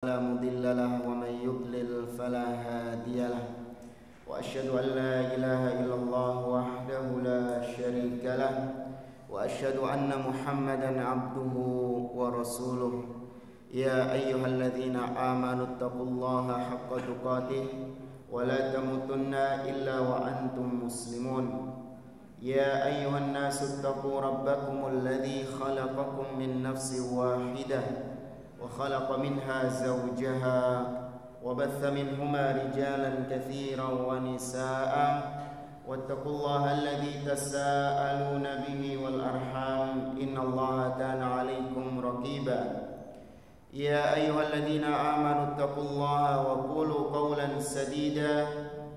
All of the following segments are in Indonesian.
فلا مضل له ومن يضلل فلا هادي له وأشهد أن لا إله إلا الله وحده لا شريك له وأشهد أن محمدا عبده ورسوله يا أيها الذين آمنوا اتقوا الله حق تقاته ولا تموتن إلا وأنتم مسلمون يا أيها الناس اتقوا ربكم الذي خلقكم من نفس واحدة وخلق منها زوجها وبث منهما رجالا كثيرا ونساء واتقوا الله الذي تساءلون به والأرحام إن الله كان عليكم رقيبا يا أيها الذين آمنوا اتقوا الله وقولوا قولا سديدا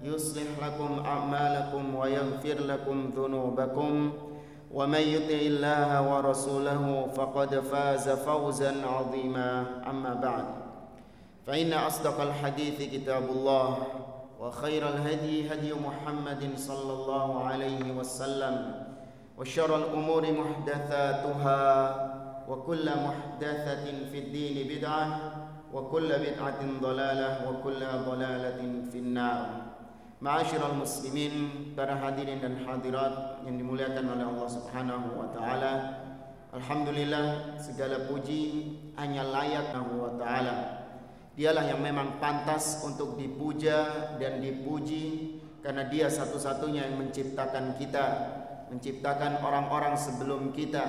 يصلح لكم أعمالكم ويغفر لكم ذنوبكم ومن يطع الله ورسوله فقد فاز فوزا عظيما أما بعد فإن أصدق الحديث كتاب الله وخير الهدي هدي محمد صلى الله عليه وسلم وشر الأمور محدثاتها وكل محدثة في الدين بدعة وكل بدعة ضلالة وكل ضلالة في النار. Ma'asyiral muslimin, para hadirin dan hadirat yang dimuliakan oleh Allah Subhanahu wa taala. Alhamdulillah, segala puji hanya layak Allah wa taala. Dialah yang memang pantas untuk dipuja dan dipuji karena Dia satu-satunya yang menciptakan kita, menciptakan orang-orang sebelum kita,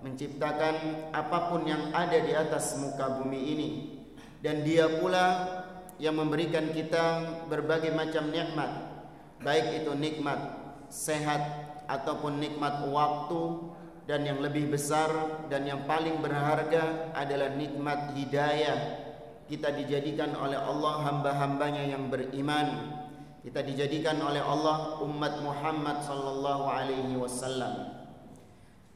menciptakan apapun yang ada di atas muka bumi ini. Dan Dia pula yang memberikan kita berbagai macam nikmat, baik itu nikmat sehat ataupun nikmat waktu, dan yang lebih besar dan yang paling berharga adalah nikmat hidayah. Kita dijadikan oleh Allah hamba-hambanya yang beriman. Kita dijadikan oleh Allah umat Muhammad sallallahu alaihi wasallam.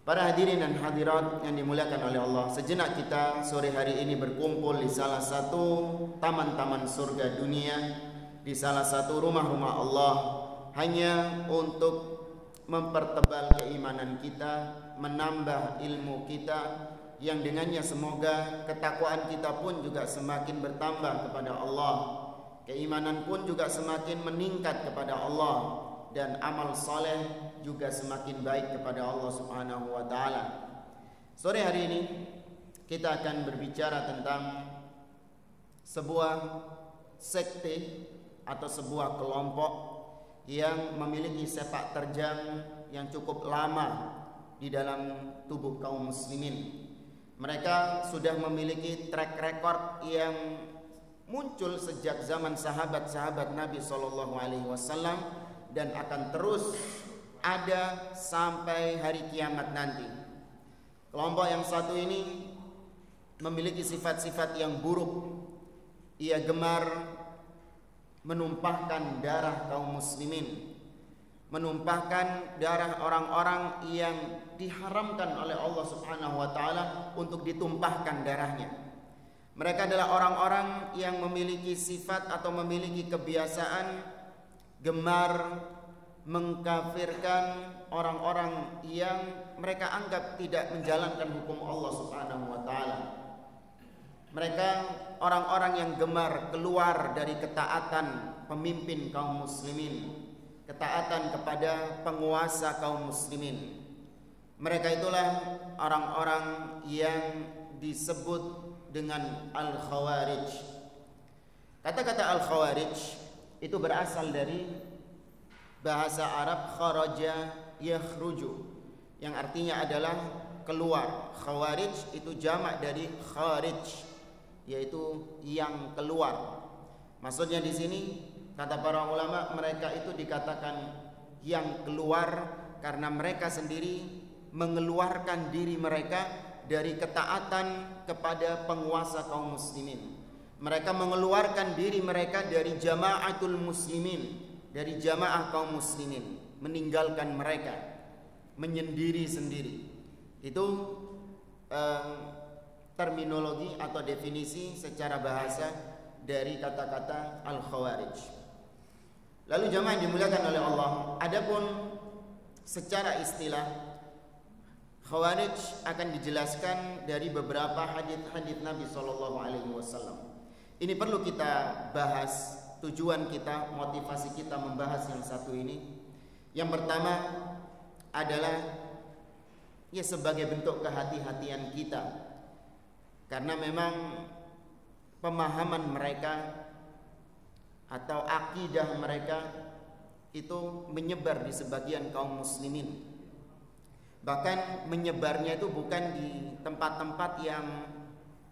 Para hadirin dan hadirat yang dimuliakan oleh Allah, sejenak kita sore hari ini berkumpul di salah satu taman-taman surga dunia, di salah satu rumah-rumah Allah, hanya untuk mempertebal keimanan kita, menambah ilmu kita, yang dengannya semoga ketakwaan kita pun juga semakin bertambah kepada Allah, keimanan pun juga semakin meningkat kepada Allah, dan amal soleh juga semakin baik kepada Allah Subhanahu wa taala. Sore hari ini kita akan berbicara tentang sebuah sekte atau sebuah kelompok yang memiliki sepak terjang yang cukup lama di dalam tubuh kaum muslimin. Mereka sudah memiliki track record yang muncul sejak zaman sahabat-sahabat Nabi sallallahu alaihi wasallam dan akan terus ada sampai hari kiamat nanti. Kelompok yang satu ini memiliki sifat-sifat yang buruk. Ia gemar menumpahkan darah kaum muslimin, menumpahkan darah orang-orang yang diharamkan oleh Allah Subhanahu wa taala untuk ditumpahkan darahnya. Mereka adalah orang-orang yang memiliki sifat atau memiliki kebiasaan gemar mengkafirkan orang-orang yang mereka anggap tidak menjalankan hukum Allah Subhanahu wa taala. Mereka orang-orang yang gemar keluar dari ketaatan pemimpin kaum muslimin, ketaatan kepada penguasa kaum muslimin. Mereka itulah orang-orang yang disebut dengan Al-Khawarij. Kata-kata Al-Khawarij itu berasal dari bahasa Arab kharaja yakhruju, yang artinya adalah keluar. Khawarij itu jamak dari kharij, yaitu yang keluar. Maksudnya di sini kata para ulama, mereka itu dikatakan yang keluar karena mereka sendiri mengeluarkan diri mereka dari ketaatan kepada penguasa kaum muslimin. Mereka mengeluarkan diri mereka dari jamaatul muslimin, dari jamaah kaum muslimin, meninggalkan mereka, menyendiri sendiri. Itu terminologi atau definisi secara bahasa dari kata-kata Al-Khawarij. Lalu jamaah yang dimuliakan oleh Allah, adapun secara istilah Khawarij akan dijelaskan dari beberapa hadis-hadis Nabi sallallahu alaihi wasallam. Ini perlu kita bahas, tujuan kita, motivasi kita membahas yang satu ini. Yang pertama adalah ya sebagai bentuk kehati-hatian kita, karena memang pemahaman mereka atau akidah mereka itu menyebar di sebagian kaum muslimin. Bahkan menyebarnya itu bukan di tempat-tempat yang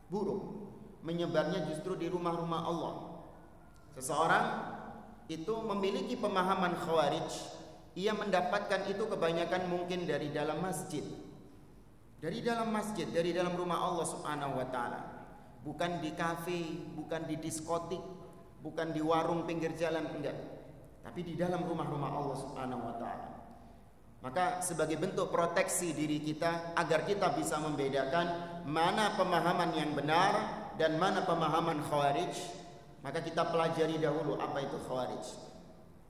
buruk, menyebarnya justru di rumah-rumah Allah. Seseorang itu memiliki pemahaman khawarij, ia mendapatkan itu kebanyakan mungkin dari dalam masjid. Dari dalam masjid, dari dalam rumah Allah Subhanahu wa taala. Bukan di kafe, bukan di diskotik, bukan di warung pinggir jalan, enggak. Tapi di dalam rumah-rumah Allah Subhanahu wa taala. Maka sebagai bentuk proteksi diri kita agar kita bisa membedakan mana pemahaman yang benar dan mana pemahaman khawarij, maka kita pelajari dahulu apa itu khawarij.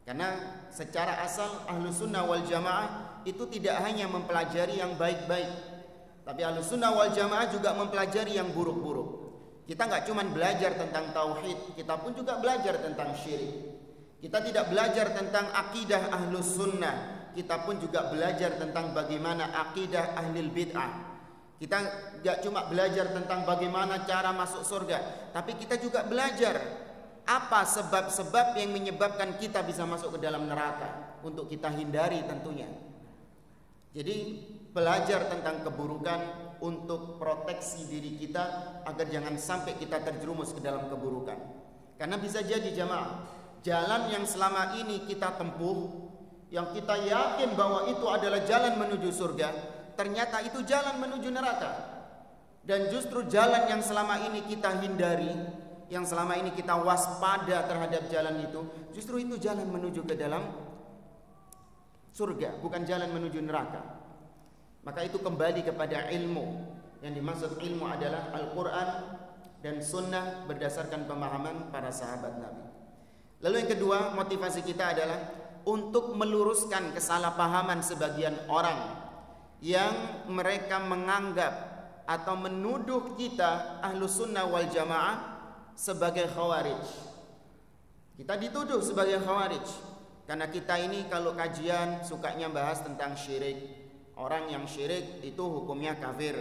Karena secara asal Ahlus Sunnah wal Jamaah itu tidak hanya mempelajari yang baik-baik, tapi Ahlus Sunnah wal Jamaah juga mempelajari yang buruk-buruk. Kita nggak cuma belajar tentang tauhid, kita pun juga belajar tentang syirik. Kita tidak belajar tentang akidah Ahlus Sunnah, kita pun juga belajar tentang bagaimana akidah Ahlul Bid'ah. Kita nggak cuma belajar tentang bagaimana cara masuk surga, tapi kita juga belajar apa sebab-sebab yang menyebabkan kita bisa masuk ke dalam neraka, untuk kita hindari tentunya. Jadi belajar tentang keburukan untuk proteksi diri kita agar jangan sampai kita terjerumus ke dalam keburukan. Karena bisa jadi jamaah, jalan yang selama ini kita tempuh, yang kita yakin bahwa itu adalah jalan menuju surga, ternyata itu jalan menuju neraka. Dan justru jalan yang selama ini kita hindari, yang selama ini kita waspada terhadap jalan itu, justru itu jalan menuju ke dalam surga, bukan jalan menuju neraka. Maka itu kembali kepada ilmu. Yang dimaksud ilmu adalah Al-Quran dan Sunnah berdasarkan pemahaman para sahabat Nabi. Lalu yang kedua, motivasi kita adalah untuk meluruskan kesalahpahaman sebagian orang yang mereka menganggap atau menuduh kita Ahlus Sunnah wal Jamaah sebagai khawarij. Kita dituduh sebagai khawarij karena kita ini kalau kajian sukanya bahas tentang syirik. Orang yang syirik itu hukumnya kafir.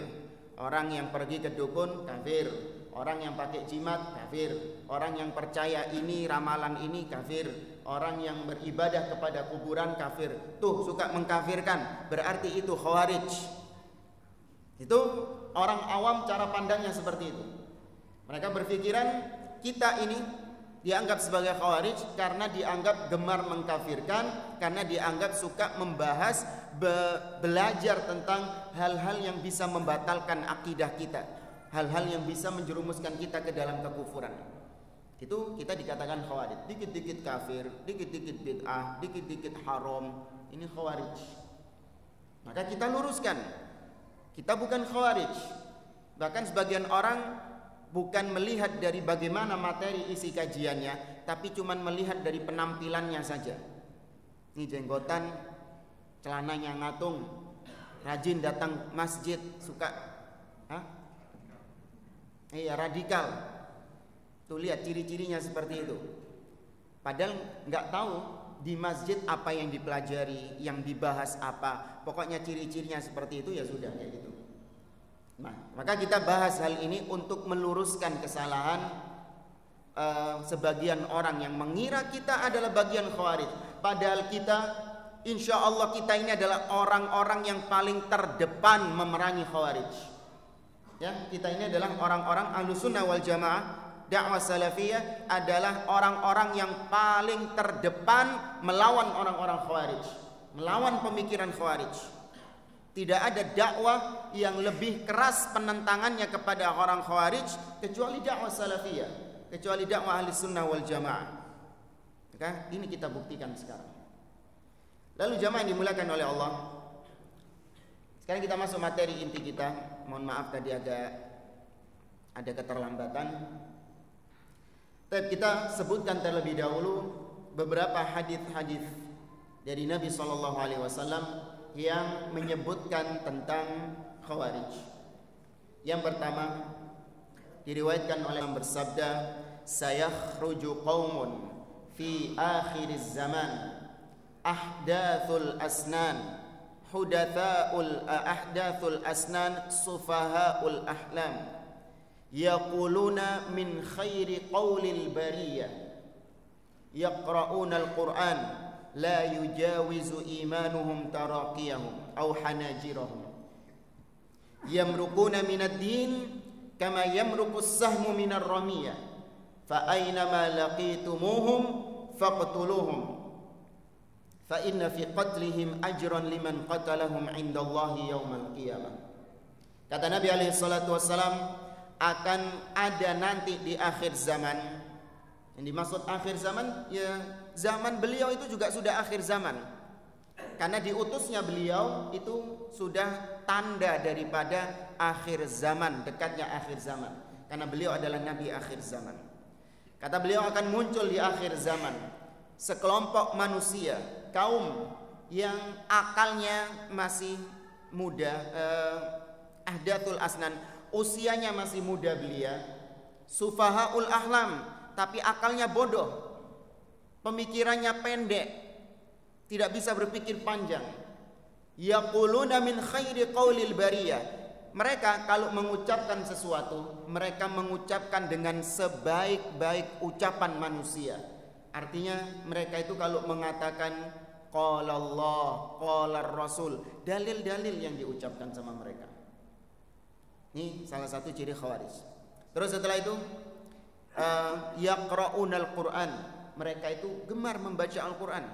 Orang yang pergi ke dukun kafir. Orang yang pakai jimat kafir. Orang yang percaya ini ramalan ini kafir. Orang yang beribadah kepada kuburan kafir. Tuh suka mengkafirkan, berarti itu khawarij. Itu orang awam cara pandangnya seperti itu. Mereka berpikiran kita ini dianggap sebagai khawarij karena dianggap gemar mengkafirkan, karena dianggap suka membahas, belajar tentang hal-hal yang bisa membatalkan akidah kita, hal-hal yang bisa menjerumuskan kita ke dalam kekufuran. Itu kita dikatakan khawarij. Dikit-dikit kafir, dikit-dikit bid'ah, dikit-dikit haram, ini khawarij. Maka kita luruskan, kita bukan khawarij. Bahkan sebagian orang bukan melihat dari bagaimana materi isi kajiannya, tapi cuma melihat dari penampilannya saja. Ini jenggotan, celananya ngatung, rajin datang masjid, suka radikal. Tuh lihat ciri-cirinya seperti itu. Padahal nggak tahu di masjid apa yang dipelajari, yang dibahas apa. Pokoknya ciri-cirinya seperti itu, ya sudah kayak gitu. Nah, maka kita bahas hal ini untuk meluruskan kesalahan sebagian orang yang mengira kita adalah bagian khawarij. Padahal kita, insya Allah kita ini adalah orang-orang yang paling terdepan memerangi khawarij. Ya, kita ini adalah orang-orang Ahlus Sunnah wal Jamaah. Dakwah salafiyah adalah orang-orang yang paling terdepan melawan orang-orang khawarij, melawan pemikiran khawarij. Tidak ada dakwah yang lebih keras penentangannya kepada orang khawarij kecuali dakwah salafiyah, kecuali dakwah Ahli Sunnah wal Jamaah. Maka ini kita buktikan sekarang. Lalu jamaah yang dimuliakan oleh Allah, sekarang kita masuk materi inti kita. Mohon maaf tadi agak ada keterlambatan. Tapi kita sebutkan terlebih dahulu beberapa hadis-hadis dari Nabi SAW yang menyebutkan tentang khawarij. Yang pertama diriwayatkan oleh yang bersabda, sayakhruju qaumun fi akhiriz zaman ahdathul asnan ahdathul asnan sufahaul ahlam yaquluna min khairi qawlil bariyah yaqra'una al-Qur'an la yujawizu imanuhum taraqiyahum aw hanajirahum yamruquna minad din kama yamruqu as-sahmu minar ramiyah fa aynama laqitumuhum faqtuluhum fa inna fi qatlihim ajran liman qatalahum indallahi yaumal qiyamah. Kata Nabi alaihi salatu wassalam, akan ada nanti di akhir zaman. Yang dimaksud akhir zaman, ya zaman beliau itu juga sudah akhir zaman. Karena diutusnya beliau itu sudah tanda daripada akhir zaman, dekatnya akhir zaman. Karena beliau adalah nabi akhir zaman. Kata beliau akan muncul di akhir zaman sekelompok manusia, kaum yang akalnya masih muda, ahdathul asnan, usianya masih muda belia, sufahaul ahlam, tapi akalnya bodoh, pemikirannya pendek, tidak bisa berpikir panjang. Yaquluna min khairi qaulil bariyah. Mereka kalau mengucapkan sesuatu, mereka mengucapkan dengan sebaik-baik ucapan manusia. Artinya mereka itu kalau mengatakan qala Allah, qala Rasul, dalil-dalil yang diucapkan sama mereka. Ini salah satu ciri Khawarij. Terus setelah itu yaqra'unal Qur'an. Mereka itu gemar membaca Al-Qur'an,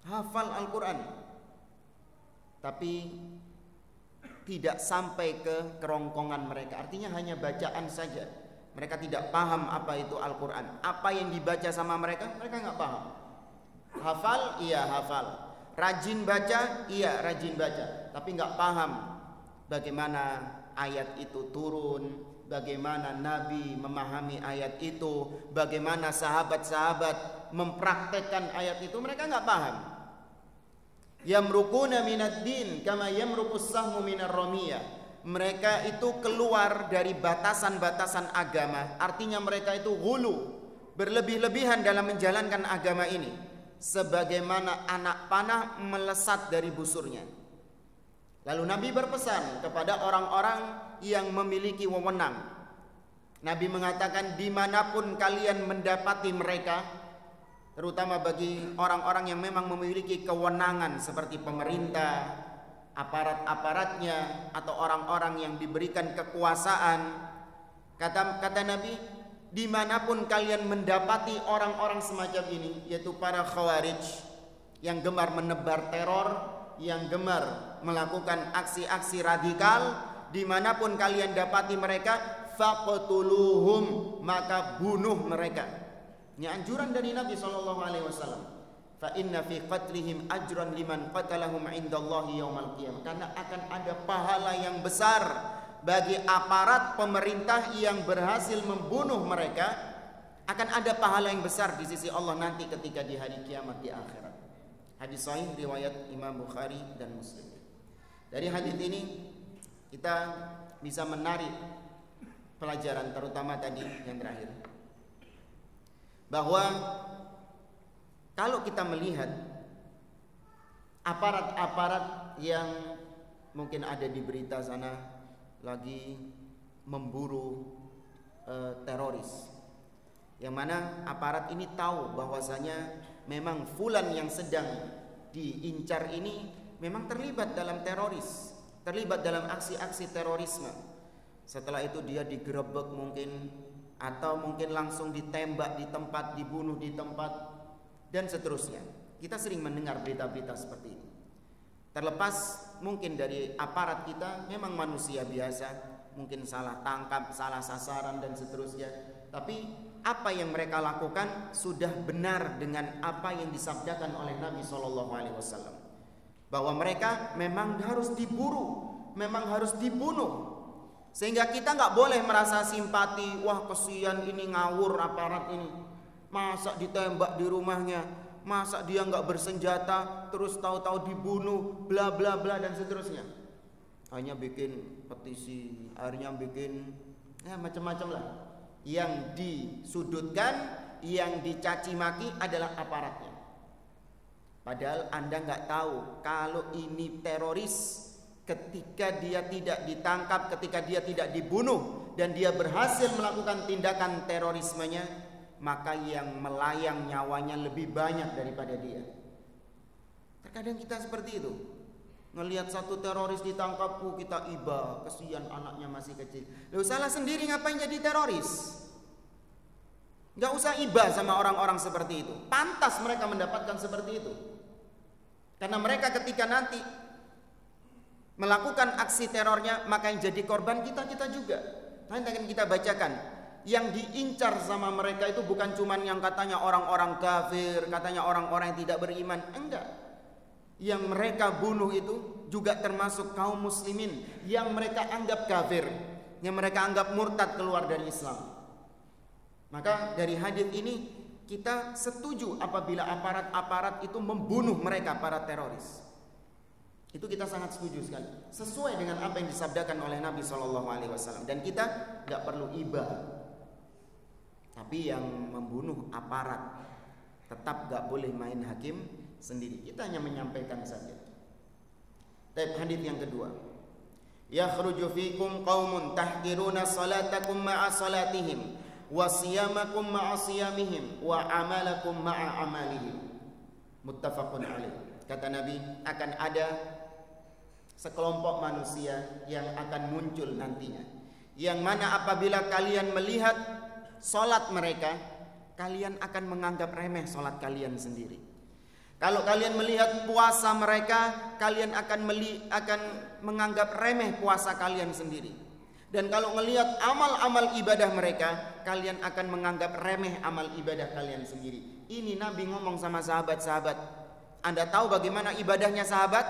hafal Al-Qur'an. Tapi tidak sampai ke kerongkongan mereka. Artinya hanya bacaan saja. Mereka tidak paham apa itu Al-Quran. Apa yang dibaca sama mereka, mereka nggak paham. Hafal, iya hafal. Rajin baca, iya rajin baca. Tapi nggak paham bagaimana ayat itu turun, bagaimana Nabi memahami ayat itu, bagaimana sahabat-sahabat mempraktekkan ayat itu, mereka nggak paham. Yamruquna minad din kama yamruqus sahmu minar ramiyah. Mereka itu keluar dari batasan-batasan agama. Artinya mereka itu ghulu, berlebih-lebihan dalam menjalankan agama ini, sebagaimana anak panah melesat dari busurnya. Lalu Nabi berpesan kepada orang-orang yang memiliki wewenang. Nabi mengatakan, dimanapun kalian mendapati mereka, terutama bagi orang-orang yang memang memiliki kewenangan seperti pemerintah, aparat-aparatnya, atau orang-orang yang diberikan kekuasaan, kata Nabi, dimanapun kalian mendapati orang-orang semacam ini, yaitu para Khawarij yang gemar menebar teror, yang gemar melakukan aksi-aksi radikal, dimanapun kalian dapati mereka, faqtuluhum, maka bunuh mereka. Ini anjuran dari Nabi SAW. Fa inna fi qatlihim ajran liman qatalahum indallahi yaumal qiyamah. Karena akan ada pahala yang besar bagi aparat pemerintah yang berhasil membunuh mereka. Akan ada pahala yang besar di sisi Allah nanti ketika di hari kiamat di akhirat. Hadis sahih riwayat Imam Bukhari dan Muslim. Dari hadis ini kita bisa menarik pelajaran, terutama tadi yang terakhir, bahwa kalau kita melihat aparat-aparat yang mungkin ada di berita sana lagi memburu teroris, yang mana aparat ini tahu bahwasanya memang fulan yang sedang diincar ini memang terlibat dalam teroris, terlibat dalam aksi-aksi terorisme. Setelah itu dia digerebek mungkin, atau mungkin langsung ditembak di tempat, dibunuh di tempat, dan seterusnya. Kita sering mendengar berita-berita seperti ini. Terlepas mungkin dari aparat kita memang manusia biasa, mungkin salah tangkap, salah sasaran dan seterusnya. Tapi apa yang mereka lakukan sudah benar dengan apa yang disabdakan oleh Nabi SAW, bahwa mereka memang harus diburu, memang harus dibunuh. Sehingga kita nggak boleh merasa simpati, wah kesian ini ngawur aparat ini, masa ditembak di rumahnya, masa dia nggak bersenjata, terus tahu-tahu dibunuh, bla bla bla dan seterusnya. Hanya bikin petisi, akhirnya bikin macam-macam lah. Yang disudutkan, yang dicaci maki adalah aparatnya. Padahal Anda nggak tahu kalau ini teroris, ketika dia tidak ditangkap, ketika dia tidak dibunuh dan dia berhasil melakukan tindakan terorismenya, maka yang melayang nyawanya lebih banyak daripada dia. Terkadang kita seperti itu. Ngelihat satu teroris ditangkap, kita iba, kesian anaknya masih kecil. Loh, salah sendiri ngapain jadi teroris? Gak usah iba sama orang-orang seperti itu. Pantas mereka mendapatkan seperti itu. Karena mereka ketika nanti melakukan aksi terornya, maka yang jadi korban kita juga. Nanti akan kita bacakan. Yang diincar sama mereka itu bukan cuman yang katanya orang-orang kafir, katanya orang-orang yang tidak beriman. Enggak. Yang mereka bunuh itu juga termasuk kaum muslimin yang mereka anggap kafir, yang mereka anggap murtad keluar dari Islam. Maka dari hadis ini kita setuju apabila aparat-aparat itu membunuh mereka, para teroris. Itu kita sangat setuju sekali. Sesuai dengan apa yang disabdakan oleh Nabi SAW. Dan kita gak perlu iba. Tapi yang membunuh aparat tetap gak boleh main hakim sendiri. Kita hanya menyampaikan saja. Tapi hadis yang kedua, yakhruju fikum qaumun tahqiruna salatakum ma'a salatihim wa siyamakum ma'a siyamihim wa amalakum ma'a amalihim. Muttafaqun alaih. Kata Nabi, akan ada sekelompok manusia yang akan muncul nantinya, yang mana apabila kalian melihat salat mereka, kalian akan menganggap remeh salat kalian sendiri. Kalau kalian melihat puasa mereka, kalian akan menganggap remeh puasa kalian sendiri. Dan kalau melihat amal-amal ibadah mereka, kalian akan menganggap remeh amal ibadah kalian sendiri. Ini Nabi ngomong sama sahabat-sahabat. Anda tahu bagaimana ibadahnya sahabat?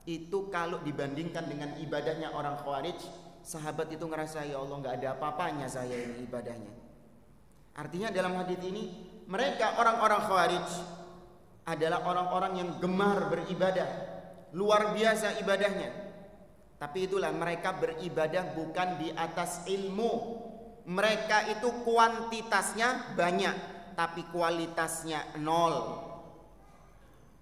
Itu kalau dibandingkan dengan ibadahnya orang Khawarij, sahabat itu ngerasa, ya Allah, gak ada apa-apanya saya ini ibadahnya. Artinya dalam hadis ini, mereka orang-orang Khawarij adalah orang-orang yang gemar beribadah, luar biasa ibadahnya. Tapi itulah, mereka beribadah bukan di atas ilmu. Mereka itu kuantitasnya banyak, tapi kualitasnya nol.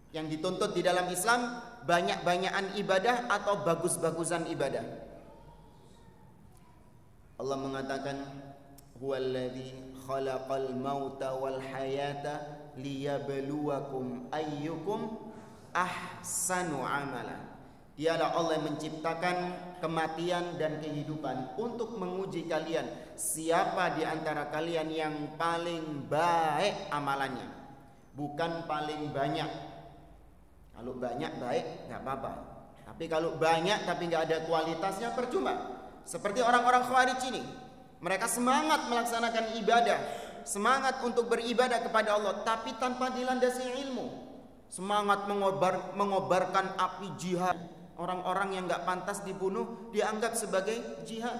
Yang dituntut di dalam Islam banyak-banyakan ibadah atau bagus-bagusan ibadah. Allah mengatakan, huwallazi khalaqal mauta wal hayata liyabluwakum ayyukum ahsanu amala. Dialah Allah yang menciptakan kematian dan kehidupan untuk menguji kalian, siapa di antara kalian yang paling baik amalannya, bukan paling banyak. Kalau banyak baik nggak apa-apa, tapi kalau banyak tapi nggak ada kualitasnya percuma. Seperti orang-orang Khawarij ini, mereka semangat melaksanakan ibadah, semangat untuk beribadah kepada Allah, tapi tanpa dilandasi ilmu. Semangat mengobarkan api jihad. Orang-orang yang nggak pantas dibunuh dianggap sebagai jihad.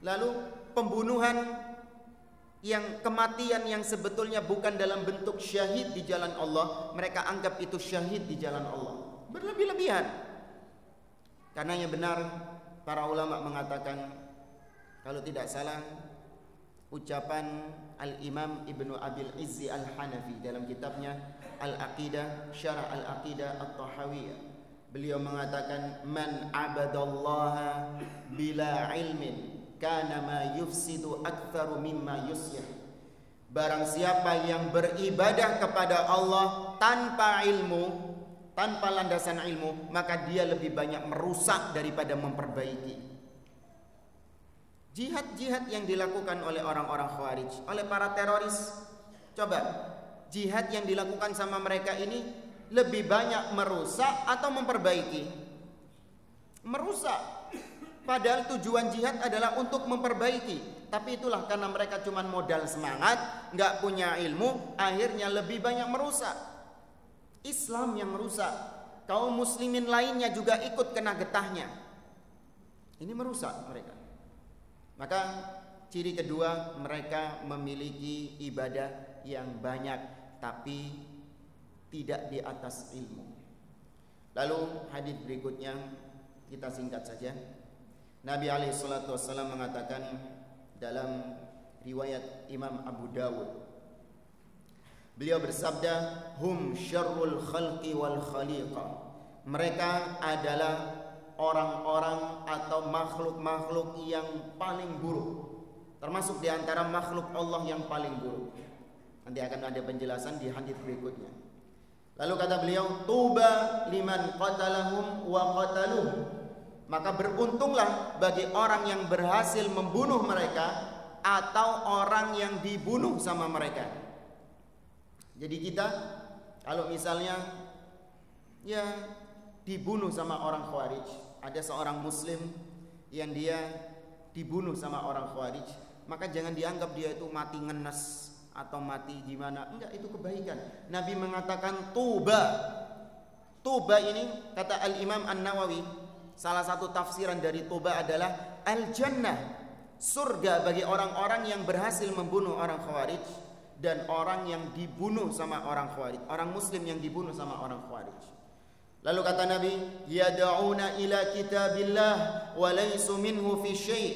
Lalu pembunuhan yang kematian yang sebetulnya bukan dalam bentuk syahid di jalan Allah, mereka anggap itu syahid di jalan Allah. Berlebih-lebihan. Karena yang benar, para ulama mengatakan, kalau tidak salah, ucapan Al-Imam Ibnu Abil Izzi Al-Hanafi dalam kitabnya Al-Aqidah, Syarah Al-Aqidah At-Tahawiyah. Beliau mengatakan, man abadallaha bila ilmin kana ma yufsidu aktsaru mimma yuslih. Barang siapa yang beribadah kepada Allah tanpa ilmu, tanpa landasan ilmu, maka dia lebih banyak merusak daripada memperbaiki. Jihad-jihad yang dilakukan oleh orang-orang Khawarij, oleh para teroris, coba jihad yang dilakukan sama mereka ini lebih banyak merusak atau memperbaiki? Merusak. Padahal tujuan jihad adalah untuk memperbaiki. Tapi itulah, karena mereka cuma modal semangat, gak punya ilmu, akhirnya lebih banyak merusak. Islam yang merusak, kaum muslimin lainnya juga ikut kena getahnya. Ini merusak mereka. Maka ciri kedua, mereka memiliki ibadah yang banyak, tapi tidak di atas ilmu. Lalu hadis berikutnya kita singkat saja. Nabi alaihi salatu wasallam mengatakan dalam riwayat Imam Abu Dawud. Beliau bersabda, hum syarrul khalqi wal khaliqah. Mereka adalah orang-orang atau makhluk-makhluk yang paling buruk, termasuk di antara makhluk Allah yang paling buruk. Nanti akan ada penjelasan di hadis berikutnya. Lalu kata beliau, tuba liman qatalahum wa qataluh. Maka beruntunglah bagi orang yang berhasil membunuh mereka atau orang yang dibunuh sama mereka. Jadi kita kalau misalnya ya dibunuh sama orang Khawarij, ada seorang muslim yang dia dibunuh sama orang Khawarij, maka jangan dianggap dia itu mati ngenes atau mati gimana. Enggak, itu kebaikan. Nabi mengatakan tuba. Tuba ini kata Al-Imam An-Nawawi, salah satu tafsiran dari tuba adalah al-jannah, surga bagi orang-orang yang berhasil membunuh orang Khawarij dan orang yang dibunuh sama orang Khawarij, orang muslim yang dibunuh sama orang Khawarij. Lalu kata Nabi, yad'una ila kitabillah wa laysu minhu fi syai'.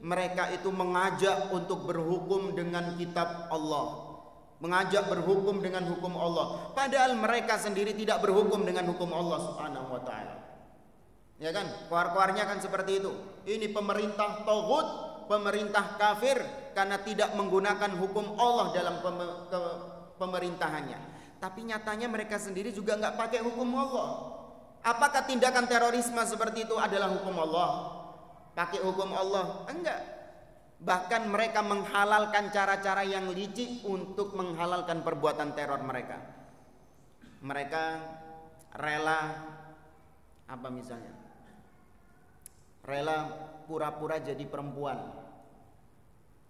Mereka itu mengajak untuk berhukum dengan kitab Allah, mengajak berhukum dengan hukum Allah, padahal mereka sendiri tidak berhukum dengan hukum Allah Subhanahu wa taala. Ya kan? Keluar-keluarnya kan seperti itu. Ini pemerintah taghut, pemerintah kafir karena tidak menggunakan hukum Allah dalam pemerintahannya. Tapi nyatanya mereka sendiri juga nggak pakai hukum Allah. Apakah tindakan terorisme seperti itu adalah hukum Allah? Pakai hukum Allah? Enggak. Bahkan mereka menghalalkan cara-cara yang licik untuk menghalalkan perbuatan teror mereka. Mereka rela apa misalnya? Rela pura-pura jadi perempuan.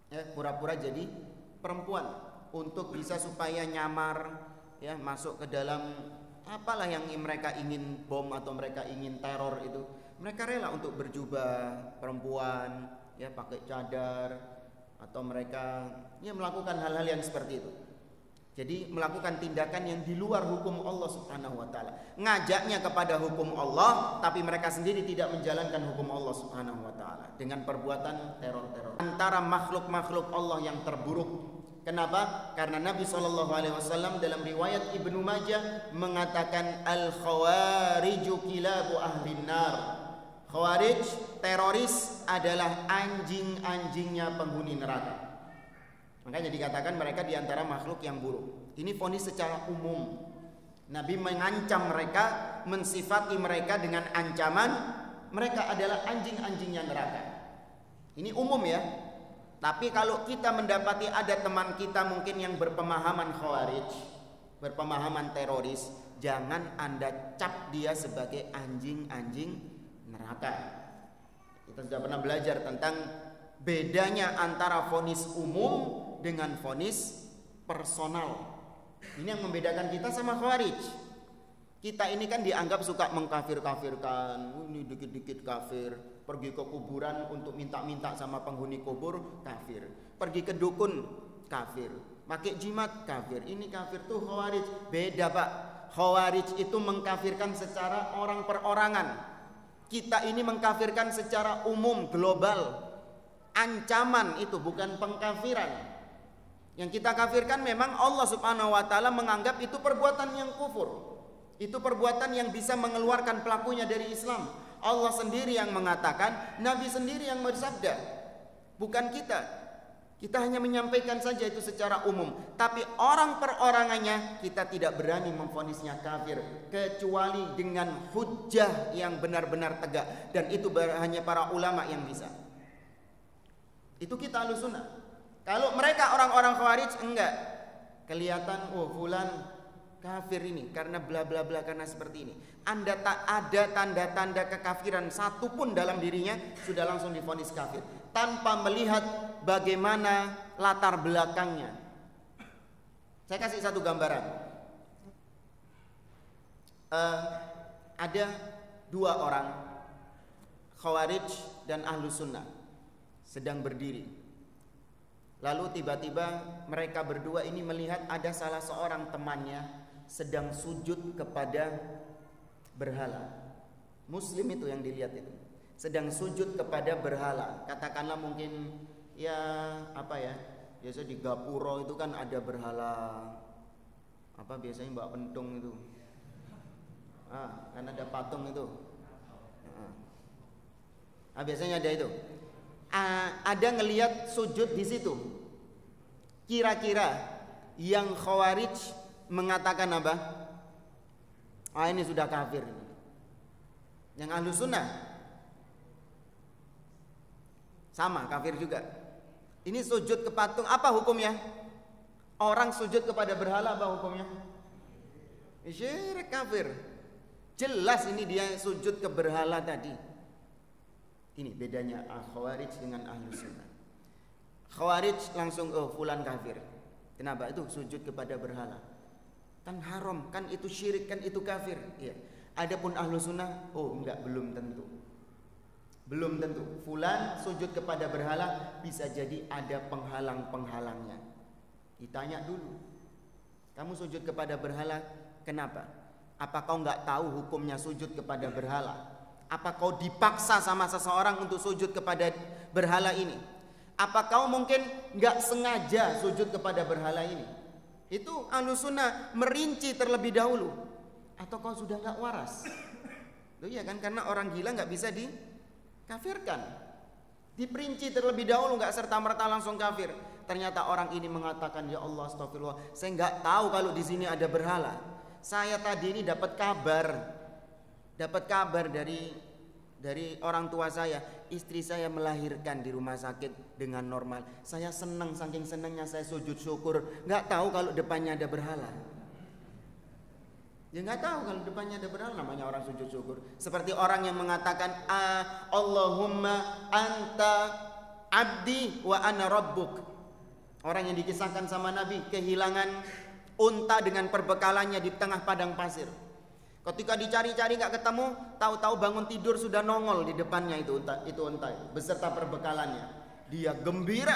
Ya, pura-pura jadi perempuan untuk bisa supaya nyamar, ya, masuk ke dalam apalah yang mereka ingin, bom atau mereka ingin teror itu. Mereka rela untuk berjubah perempuan, ya, pakai cadar, atau mereka ya melakukan hal-hal yang seperti itu. Jadi melakukan tindakan yang di luar hukum Allah Subhanahu wa taala. Ngajaknya kepada hukum Allah, tapi mereka sendiri tidak menjalankan hukum Allah Subhanahu wa taala dengan perbuatan teror-teror. Antara makhluk-makhluk Allah yang terburuk. Kenapa? Karena Nabi SAW dalam riwayat Ibnu Majah mengatakan al-khawariju kilabu ahlin nar. Khawarij, teroris adalah anjing-anjingnya penghuni neraka. Makanya dikatakan mereka diantara makhluk yang buruk. Ini vonis secara umum. Nabi mengancam mereka, mensifati mereka dengan ancaman mereka adalah anjing-anjingnya neraka. Ini umum ya. Tapi kalau kita mendapati ada teman kita mungkin yang berpemahaman Khawarij, berpemahaman teroris, jangan Anda cap dia sebagai anjing-anjing neraka. Kita sudah pernah belajar tentang bedanya antara vonis umum dengan vonis personal. Ini yang membedakan kita sama Khawarij. Kita ini kan dianggap suka mengkafir-kafirkan, ini dikit-dikit kafir, pergi ke kuburan untuk minta-minta sama penghuni kubur, kafir. Pergi ke dukun, kafir. Pakai jimat, kafir. Ini kafir tuh Khawarij. Beda Pak. Khawarij itu mengkafirkan secara orang perorangan. Kita ini mengkafirkan secara umum, global. Ancaman itu bukan pengkafiran. Yang kita kafirkan memang Allah Subhanahu wa taala menganggap itu perbuatan yang kufur. Itu perbuatan yang bisa mengeluarkan pelakunya dari Islam. Allah sendiri yang mengatakan, Nabi sendiri yang bersabda, bukan kita. Kita hanya menyampaikan saja itu secara umum. Tapi orang perorangannya kita tidak berani memvonisnya kafir, kecuali dengan hujjah yang benar-benar tegak. Dan itu hanya para ulama yang bisa. Itu kita Ahlussunnah. Kalau mereka orang-orang Khawarij enggak. Kelihatan oh fulan kafir ini karena bla bla bla, karena seperti ini. Anda tak ada tanda-tanda kekafiran satupun dalam dirinya, sudah langsung divonis kafir tanpa melihat bagaimana latar belakangnya. Saya kasih satu gambaran. Ada dua orang Khawarij dan Ahlussunnah sedang berdiri. Lalu tiba-tiba mereka berdua ini melihat ada salah seorang temannya sedang sujud kepada berhala. Muslim itu yang dilihat itu, sedang sujud kepada berhala. Katakanlah mungkin ya apa ya, Biasa di gapura itu kan ada berhala apa biasanya Mbak Pentung itu. Kan ada patung itu. Biasanya ada itu. Ada ngelihat sujud di situ. Kira-kira yang Khawarij mengatakan apa? Ini sudah kafir. Yang Ahlus Sunnah sama kafir juga. Ini sujud ke patung, apa hukumnya? Orang sujud kepada berhala apa hukumnya? Syirik, kafir. Jelas ini dia sujud ke berhala tadi. Ini bedanya Khawarij dengan Ahlus Sunnah. Khawarij langsung fulan kafir. Kenapa? Itu sujud kepada berhala. Kan haram, kan itu syirik, kan itu kafir. Iya. Adapun Ahlus Sunnah, enggak, belum tentu. Belum tentu. Fulan sujud kepada berhala, bisa jadi ada penghalang-penghalangnya. Ditanya dulu. Kamu sujud kepada berhala, kenapa? Apa kau enggak tahu hukumnya sujud kepada berhala? Apa kau dipaksa sama seseorang untuk sujud kepada berhala ini? Apa kau mungkin enggak sengaja sujud kepada berhala ini? Itu Ahlus Sunnah merinci terlebih dahulu. Atau kau sudah enggak waras? Iya kan, karena orang gila enggak bisa dikafirkan. Diperinci terlebih dahulu, enggak serta-merta langsung kafir. Ternyata orang ini mengatakan, ya Allah, astagfirullah, saya enggak tahu kalau di sini ada berhala. Saya tadi ini dapat kabar dari orang tua saya, istri saya melahirkan di rumah sakit dengan normal. Saya senang, saking senangnya saya sujud syukur, nggak tahu kalau depannya ada berhala. Ya nggak tahu kalau depannya ada berhala, namanya orang sujud syukur. Seperti orang yang mengatakan, Allahumma anta abdi wa ana rabbuk. Orang yang dikisahkan sama Nabi kehilangan unta dengan perbekalannya di tengah padang pasir. Ketika dicari-cari nggak ketemu, tahu-tahu bangun tidur sudah nongol di depannya itu unta beserta perbekalannya. Dia gembira,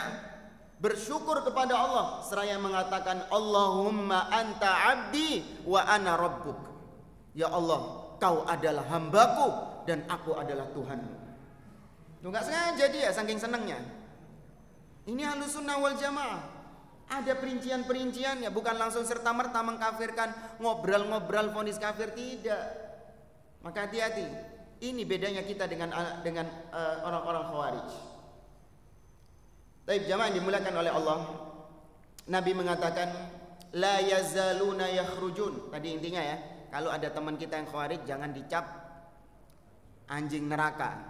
bersyukur kepada Allah seraya mengatakan, Allahumma anta abdi wa ana rabbuk. Ya Allah, kau adalah hambaku dan aku adalah Tuhanmu. Itu nggak sengaja dia saking senangnya. Ini Ahlus Sunnah wal Jamaah. Ada perincian-perinciannya, bukan langsung serta-merta mengkafirkan, ngobrol-ngobrol vonis kafir, tidak. Maka hati-hati. Ini bedanya kita dengan orang-orang Khawarij. Baik, jamaah yang dimuliakan oleh Allah, Nabi mengatakan la yazaluna yakhrujun. Tadi intinya ya, kalau ada teman kita yang Khawarij jangan dicap anjing neraka.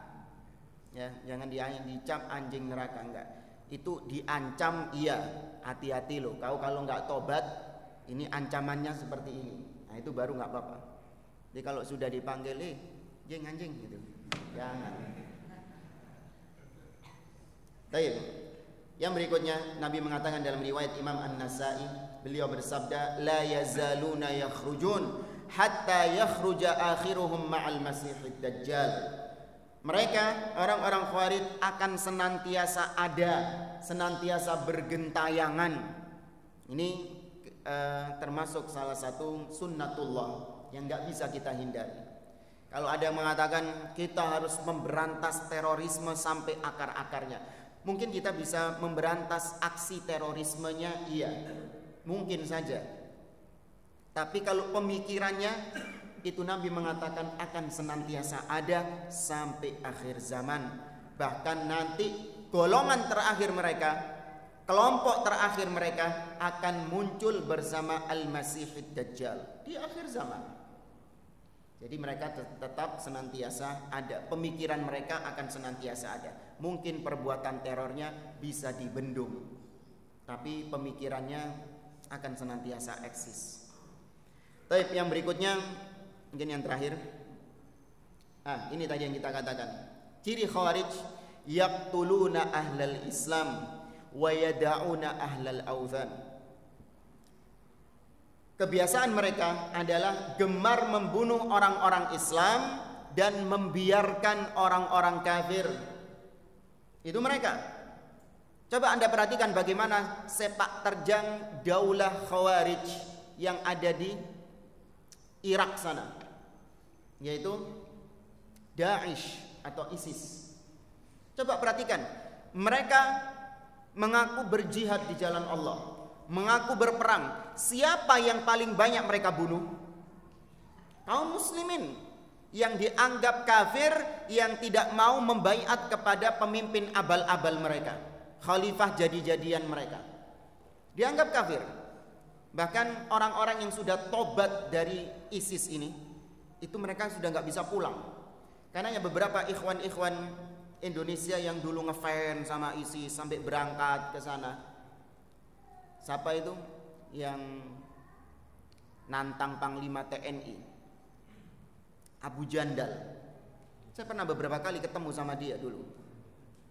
Ya, jangan dicap anjing neraka, enggak. Itu diancam, iya, hati-hati loh, kau kalau nggak tobat ini ancamannya seperti ini. Nah itu baru nggak apa-apa. Jadi kalau sudah dipanggil jeng anjing gitu, jangan. Baik. Yang berikutnya Nabi mengatakan dalam riwayat Imam An-Nasa'i, beliau bersabda, la yazaluna yakhrujun hatta yakhruja akhiruhum ma'al masihid dajjal. Mereka, orang-orang Khawarij akan senantiasa ada, senantiasa bergentayangan. Ini termasuk salah satu sunnatullah yang gak bisa kita hindari. Kalau ada yang mengatakan kita harus memberantas terorisme sampai akar-akarnya, mungkin kita bisa memberantas aksi terorismenya, iya, mungkin saja. Tapi kalau pemikirannya, itu Nabi mengatakan akan senantiasa ada sampai akhir zaman. Bahkan nanti golongan terakhir mereka, kelompok terakhir mereka akan muncul bersama Al-Masihid Dajjal di akhir zaman. Jadi mereka tetap senantiasa ada, pemikiran mereka akan senantiasa ada. Mungkin perbuatan terornya bisa dibendung, tapi pemikirannya akan senantiasa eksis. Baik, yang berikutnya, mungkin yang terakhir. Ini tadi yang kita katakan. Ciri Khawarij, yaqtuluna ahlal Islam wa yada'una ahlal awthan. Kebiasaan mereka adalah gemar membunuh orang-orang Islam dan membiarkan orang-orang kafir. Itu mereka. Coba Anda perhatikan bagaimana sepak terjang daulah Khawarij yang ada di Irak sana, yaitu Daesh atau ISIS. Coba perhatikan, mereka mengaku berjihad di jalan Allah, mengaku berperang. Siapa yang paling banyak mereka bunuh? Kaum muslimin yang dianggap kafir, yang tidak mau membaiat kepada pemimpin abal-abal mereka, khalifah jadi-jadian mereka, dianggap kafir. Bahkan orang-orang yang sudah tobat dari ISIS ini, itu mereka sudah nggak bisa pulang. Karena ya beberapa ikhwan-ikhwan Indonesia yang dulu ngefans sama ISIS sampai berangkat ke sana. Siapa itu yang nantang Panglima TNI? Abu Jandal. Saya pernah beberapa kali ketemu sama dia dulu.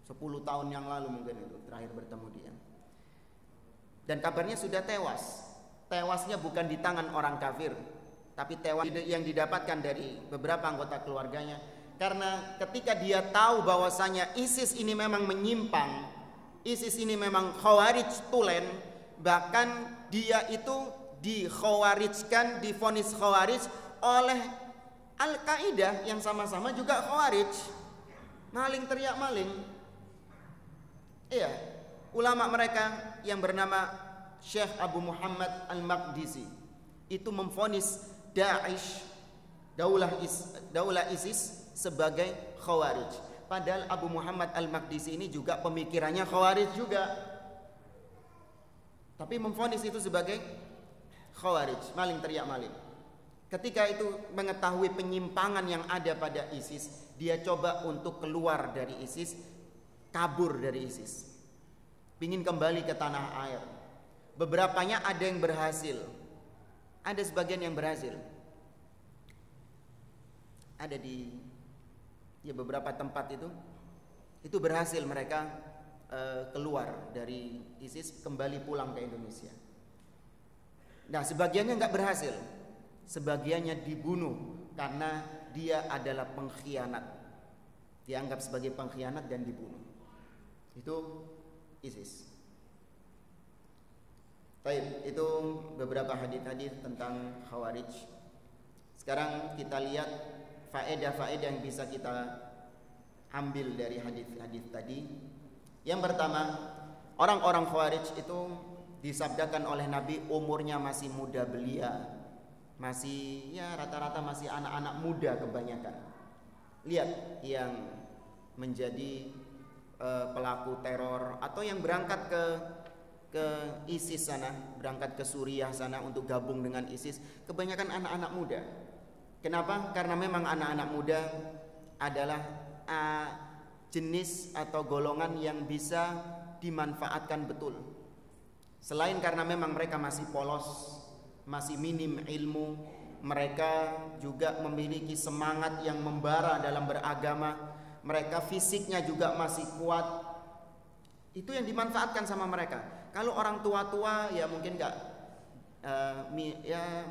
10 tahun yang lalu mungkin itu terakhir bertemu dia. Dan kabarnya sudah tewas. Tewasnya bukan di tangan orang kafir, tapi tewas yang didapatkan dari beberapa anggota keluarganya. Karena ketika dia tahu bahwasanya ISIS ini memang menyimpang, ISIS ini memang khawarij tulen, bahkan dia itu dikhawarijkan, divonis khawarij oleh Al-Qaeda yang sama-sama juga khawarij. Maling teriak maling. Iya, ulama mereka yang bernama Syekh Abu Muhammad Al-Maqdisi itu memvonis Daesh, daulah ISIS sebagai khawarij. Padahal Abu Muhammad Al-Maqdisi ini juga pemikirannya khawarij juga, tapi memvonis itu sebagai khawarij, maling teriak maling. Ketika itu mengetahui penyimpangan yang ada pada ISIS, dia coba untuk keluar dari ISIS, kabur dari ISIS, ingin kembali ke tanah air. Beberapanya ada yang berhasil, ada sebagian yang berhasil. Ada di beberapa tempat itu berhasil mereka keluar dari ISIS, kembali pulang ke Indonesia. Nah, sebagiannya nggak berhasil, sebagiannya dibunuh karena dia adalah pengkhianat, dianggap sebagai pengkhianat dan dibunuh. Itu ISIS. Baik, itu beberapa hadis-hadis tentang khawarij. Sekarang kita lihat faedah-faedah yang bisa kita ambil dari hadis-hadis tadi. Yang pertama, orang-orang khawarij itu disabdakan oleh Nabi umurnya masih muda belia, masih rata-rata masih anak-anak muda kebanyakan. Lihat yang menjadi pelaku teror atau yang berangkat ke ISIS sana, berangkat ke Suriah sana untuk gabung dengan ISIS, kebanyakan anak-anak muda. Kenapa? Karena memang anak-anak muda adalah jenis atau golongan yang bisa dimanfaatkan betul. Selain karena memang mereka masih polos, masih minim ilmu, mereka juga memiliki semangat yang membara dalam beragama, mereka fisiknya juga masih kuat. Itu yang dimanfaatkan sama mereka. Kalau orang tua-tua ya mungkin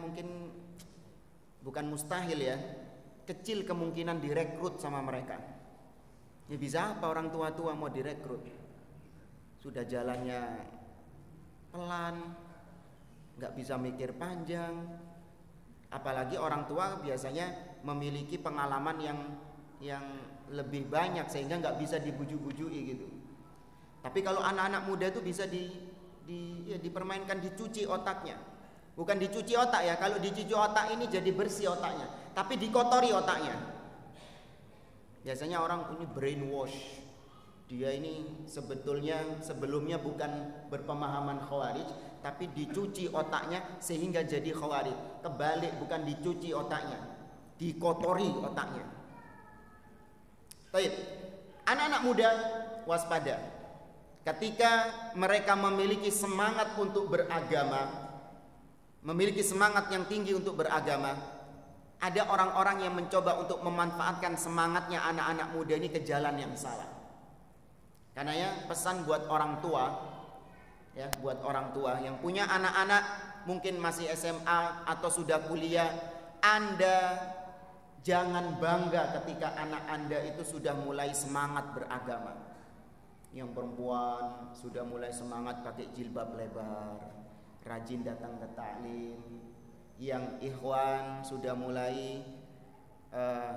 mungkin bukan mustahil ya, kecil kemungkinan direkrut sama mereka. Ya bisa apa orang tua-tua mau direkrut? Sudah jalannya pelan, nggak bisa mikir panjang. Apalagi orang tua biasanya memiliki pengalaman yang lebih banyak sehingga nggak bisa dibujuk-bujui gitu. Tapi kalau anak-anak muda itu bisa dipermainkan, dicuci otaknya. Bukan dicuci otak ya, kalau dicuci otak ini jadi bersih otaknya, tapi dikotori otaknya. Biasanya orang ini brainwash. Dia ini sebelumnya bukan berpemahaman khawarij, tapi dicuci otaknya sehingga jadi khawarij. Kebalik, bukan dicuci otaknya, dikotori otaknya. Baik, anak-anak muda waspada. Ketika mereka memiliki semangat untuk beragama, memiliki semangat yang tinggi untuk beragama, ada orang-orang yang mencoba untuk memanfaatkan semangatnya anak-anak muda ini ke jalan yang salah. Karena ya pesan buat orang tua, ya buat orang tua yang punya anak-anak mungkin masih SMA atau sudah kuliah, Anda jangan bangga ketika anak Anda itu sudah mulai semangat beragama. Yang perempuan sudah mulai semangat pakai jilbab lebar, rajin datang ke taklim. Yang ikhwan sudah mulai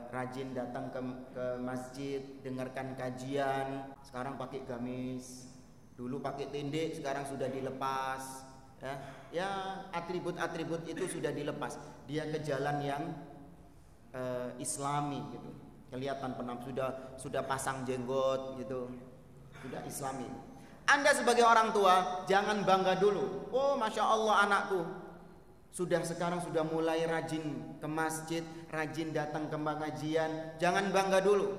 rajin datang ke masjid, dengarkan kajian. Sekarang pakai gamis, Dulu pakai tendek, sekarang sudah dilepas. Ya, atribut-atribut itu sudah dilepas. Dia ke jalan yang Islami gitu. Kelihatan sudah pasang jenggot gitu. Sudah Islami. Anda sebagai orang tua jangan bangga dulu. Oh, Masya Allah anakku sekarang sudah mulai rajin ke masjid, rajin datang ke pengajian. Jangan bangga dulu.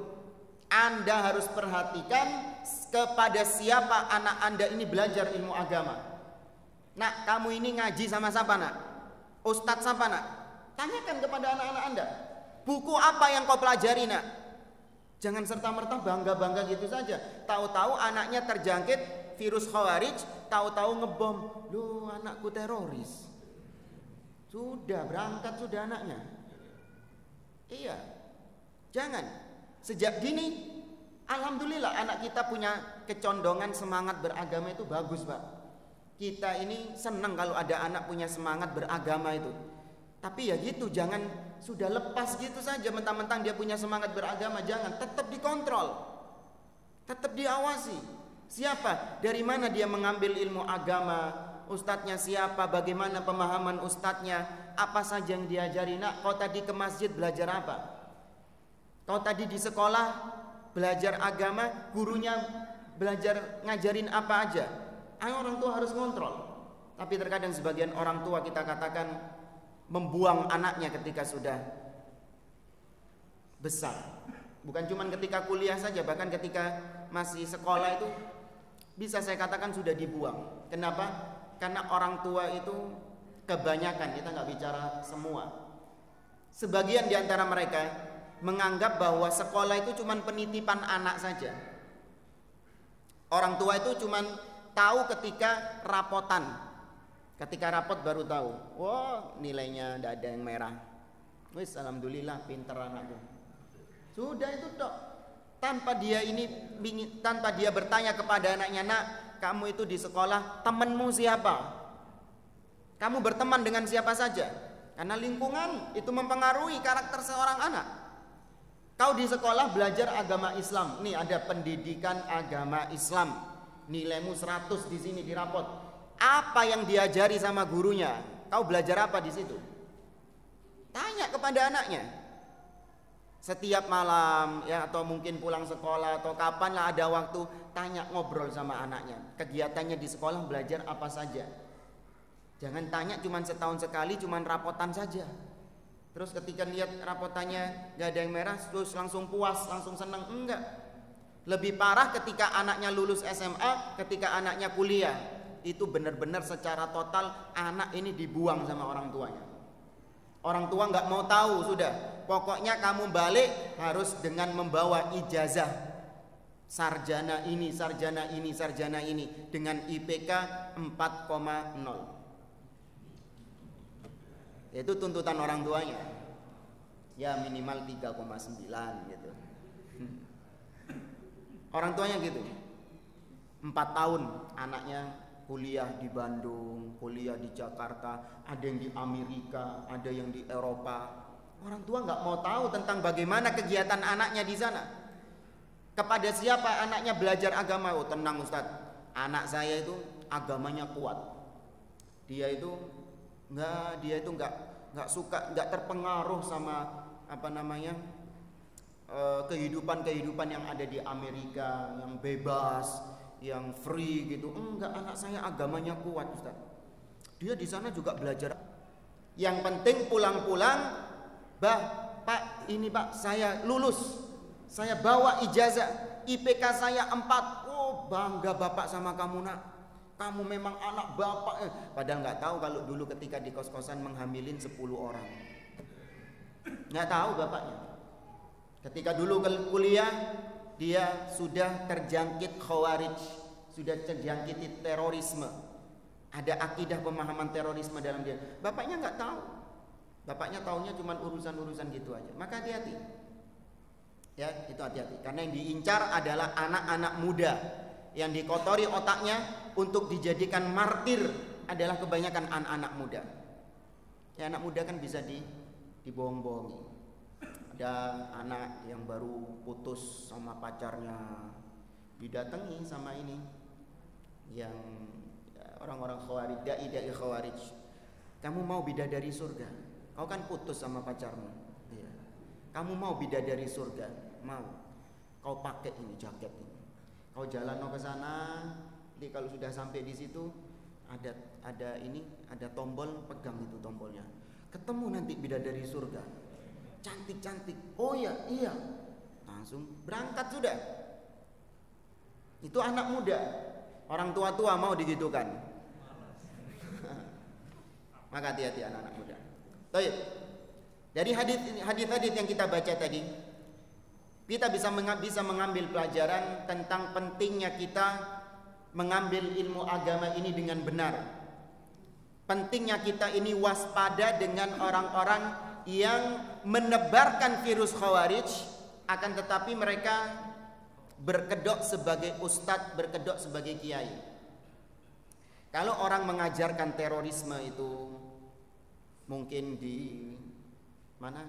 Anda harus perhatikan kepada siapa anak Anda ini belajar ilmu agama. Nak, kamu ini ngaji sama siapa nak? Ustadz siapa nak? Tanyakan kepada anak-anak Anda. Buku apa yang kau pelajari nak? Jangan serta-merta bangga-bangga gitu saja. Tahu-tahu anaknya terjangkit virus Khawarij, tahu-tahu ngebom. Loh, anakku teroris. Sudah berangkat sudah anaknya. Iya. Jangan. Sejak dini, alhamdulillah anak kita punya kecondongan semangat beragama itu bagus, Pak. Kita ini senang kalau ada anak punya semangat beragama itu. Tapi ya gitu, jangan sudah lepas gitu saja mentang-mentang dia punya semangat beragama. Jangan, tetap dikontrol, tetap diawasi. Siapa? Dari mana dia mengambil ilmu agama? Ustadznya siapa? Bagaimana pemahaman ustadznya? Apa saja yang diajari? Nak, kau tadi ke masjid belajar apa? Kau tadi di sekolah belajar agama, gurunya belajar ngajarin apa aja? Orang tua harus ngontrol. Tapi terkadang sebagian orang tua kita katakan membuang anaknya ketika sudah besar. Bukan cuma ketika kuliah saja, bahkan ketika masih sekolah itu bisa saya katakan sudah dibuang. Kenapa? Karena orang tua itu kebanyakan, kita nggak bicara semua, sebagian di antara mereka menganggap bahwa sekolah itu cuma penitipan anak saja. Orang tua itu cuma tahu ketika rapotan. Ketika rapot baru tahu. Wah, nilainya tidak ada yang merah. Wis, alhamdulillah pinter anakku. Sudah itu tok. Tanpa dia bertanya kepada anaknya, nak, kamu itu di sekolah temanmu siapa? Kamu berteman dengan siapa saja? Karena lingkungan itu mempengaruhi karakter seorang anak. Kau di sekolah belajar agama Islam. Nih ada pendidikan agama Islam. Nilaimu 100 di sini di rapot. Apa yang diajari sama gurunya? Kau belajar apa di situ? Tanya kepada anaknya. Setiap malam ya, atau mungkin pulang sekolah atau kapan lah ada waktu, tanya, ngobrol sama anaknya. Kegiatannya di sekolah belajar apa saja. Jangan tanya cuma setahun sekali, cuma rapotan saja. Terus ketika lihat rapotannya gak ada yang merah, terus langsung puas, langsung senang. Enggak. Lebih parah ketika anaknya lulus SMA, ketika anaknya kuliah. Itu benar-benar secara total anak ini dibuang sama orang tuanya. Orang tua gak mau tahu sudah. Pokoknya kamu balik harus dengan membawa ijazah. Sarjana ini, sarjana ini, sarjana ini. Dengan IPK 4,0. Itu tuntutan orang tuanya. Ya minimal 3,9 gitu. Orang tuanya gitu. 4 tahun anaknya kuliah di Bandung, kuliah di Jakarta, ada yang di Amerika, ada yang di Eropa. Orang tua nggak mau tahu tentang bagaimana kegiatan anaknya di sana. Kepada siapa anaknya belajar agama? Oh tenang Ustadz, anak saya itu agamanya kuat. Dia itu nggak suka, nggak terpengaruh sama kehidupan yang ada di Amerika, yang bebas, yang free gitu. Enggak, anak saya agamanya kuat Ustaz. Dia di sana juga belajar. Yang penting pulang-pulang, Pak, ini Pak, saya lulus, saya bawa ijazah, IPK saya 4. Oh bangga Bapak sama kamu nak. Kamu memang anak bapak. Padahal nggak tahu kalau dulu ketika di kos-kosan menghamilin 10 orang. Nggak tahu bapaknya. Ketika dulu kuliah, dia sudah terjangkit Khawarij, sudah terjangkit terorisme. Ada akidah pemahaman terorisme dalam dia. Bapaknya nggak tahu. Bapaknya taunya cuma urusan-urusan gitu aja. Maka hati-hati. Ya, itu hati-hati. Karena yang diincar adalah anak-anak muda. Yang dikotori otaknya untuk dijadikan martir adalah kebanyakan anak-anak muda. Ya, anak muda kan bisa dibohong-bohongi. Ada anak yang baru putus sama pacarnya, didatangi sama ini, yang orang-orang Khawarij, dai Khawarij. Kamu mau bidadari surga? Kau kan putus sama pacarmu. Iya. Kamu mau bidadari surga? Mau. Kau pakai ini jaket ini. Kau jalan ke sana, jadi kalau sudah sampai di situ ada tombol, pegang itu tombolnya. Ketemu nanti bidadari surga. Cantik-cantik. Oh iya. Langsung berangkat sudah. Itu anak muda. Orang tua-tua mau digitukan. Maka hati-hati anak-anak muda. Baik. Dari hadis-hadis yang kita baca tadi, kita bisa mengambil pelajaran tentang pentingnya kita mengambil ilmu agama ini dengan benar. Pentingnya kita ini waspada dengan orang-orang yang menebarkan virus Khawarij, akan tetapi mereka berkedok sebagai ustadz, berkedok sebagai kiai. Kalau orang mengajarkan terorisme itu mungkin di mana?